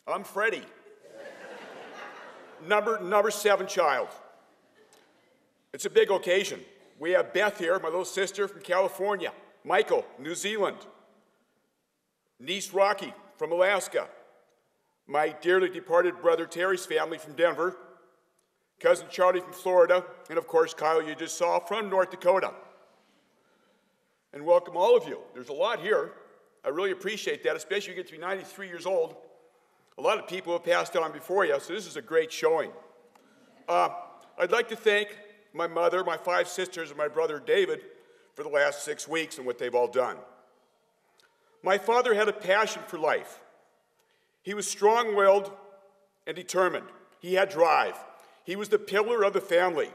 I'm Freddie. Number 7 child. It's a big occasion. We have Beth here, my little sister from California. Michael, New Zealand. Niece Rocky from Alaska. My dearly departed brother Terry's family from Denver. Cousin Charlie from Florida. And of course, Kyle, you just saw, from North Dakota. And welcome all of you. There's a lot here. I really appreciate that, especially if you get to be 93 years old. A lot of people have passed on before you, so this is a great showing. I'd like to thank my mother, my 5 sisters, and my brother David for the last 6 weeks and what they've all done. My father had a passion for life. He was strong-willed and determined. He had drive. He was the pillar of the family.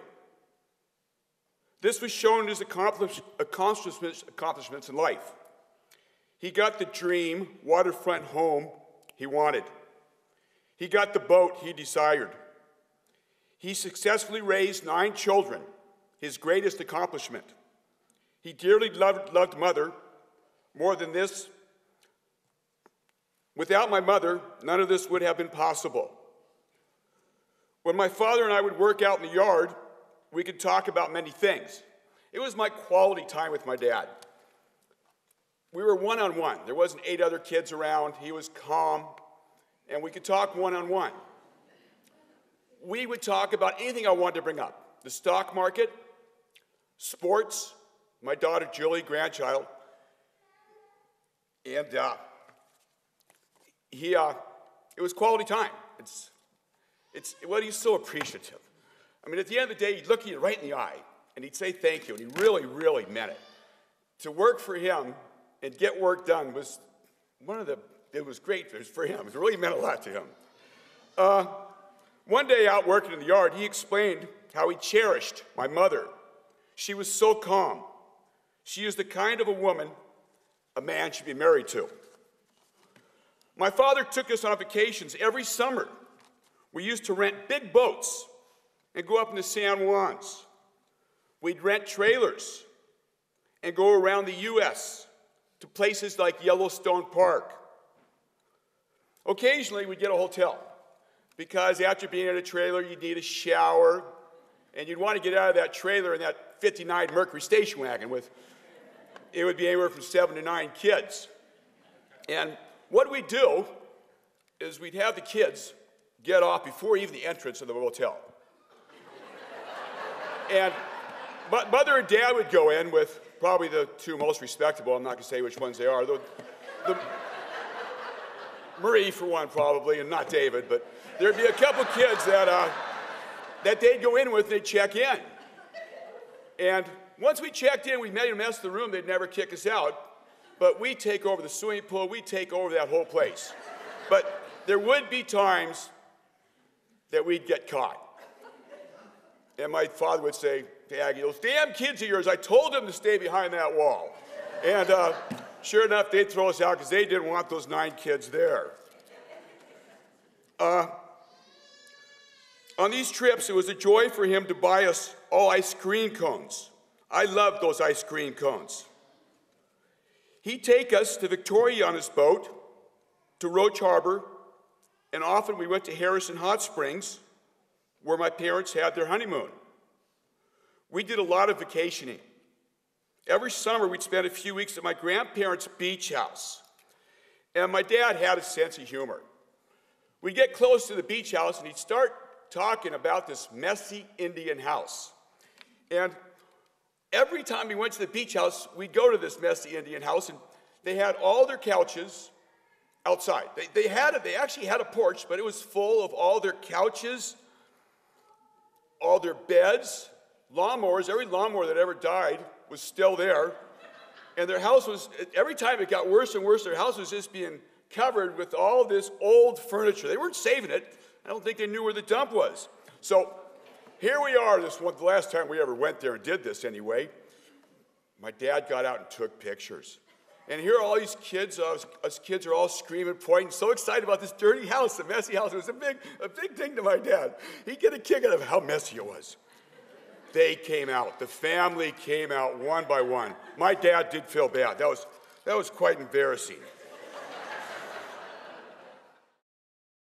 This was shown in his accomplishments in life. He got the dream waterfront home he wanted. He got the boat he desired. He successfully raised 9 children, his greatest accomplishment. He dearly loved Mother. More than this, without my mother, none of this would have been possible. When my father and I would work out in the yard, we could talk about many things. It was my quality time with my dad. We were one-on-one. There wasn't 8 other kids around. He was calm, and we could talk one-on-one. We would talk about anything I wanted to bring up. The stock market, sports, my daughter Julie, grandchild, and it was quality time. He's so appreciative. I mean, at the end of the day, he'd look you right in the eye, and he'd say thank you, and he really, really meant it. To work for him and get work done was it was great for him. It really meant a lot to him. One day out working in the yard, he explained how he cherished my mother. She was so calm. She is the kind of a woman a man should be married to. My father took us on vacations every summer. We used to rent big boats and go up into San Juan's. We'd rent trailers and go around the U.S. to places like Yellowstone Park. Occasionally, we'd get a hotel, because after being in a trailer, you'd need a shower, and you'd want to get out of that trailer in that 59 Mercury station wagon it would be anywhere from 7 to 9 kids. And what we'd do is we'd have the kids get off before even the entrance of the motel. And Mother and Dad would go in with probably the 2 most respectable. I'm not going to say which ones they are. Marie, for one, probably, and not David, but there'd be a couple kids that they'd go in with and they'd check in. And once we checked in, we made a mess of the room, they'd never kick us out. But we'd take over the swimming pool, we'd take over that whole place. But there would be times that we'd get caught. And my father would say to Aggie, those damn kids of yours, I told them to stay behind that wall. And sure enough, they'd throw us out because they didn't want those 9 kids there. On these trips, it was a joy for him to buy us all ice cream cones. I loved those ice cream cones. He'd take us to Victoria on his boat, to Roach Harbor, and often we went to Harrison Hot Springs, where my parents had their honeymoon. We did a lot of vacationing. Every summer, we'd spend a few weeks at my grandparents' beach house. And my dad had a sense of humor. We'd get close to the beach house, and he'd start talking about this messy Indian house. And every time we went to the beach house, we'd go to this messy Indian house, and they had all their couches outside. They actually had a porch, but it was full of all their couches, all their beds, lawnmowers. Every lawnmower that ever died was still there. And their house was, every time it got worse and worse, their house was just being covered with all this old furniture. They weren't saving it. I don't think they knew where the dump was. So here we are, the last time we ever went there and did this anyway. My dad got out and took pictures. And here are all these kids, us kids are all screaming, pointing, so excited about this dirty house, the messy house. It was a big thing to my dad. He'd get a kick out of how messy it was. They came out. The family came out one by one. My dad did feel bad. That was quite embarrassing.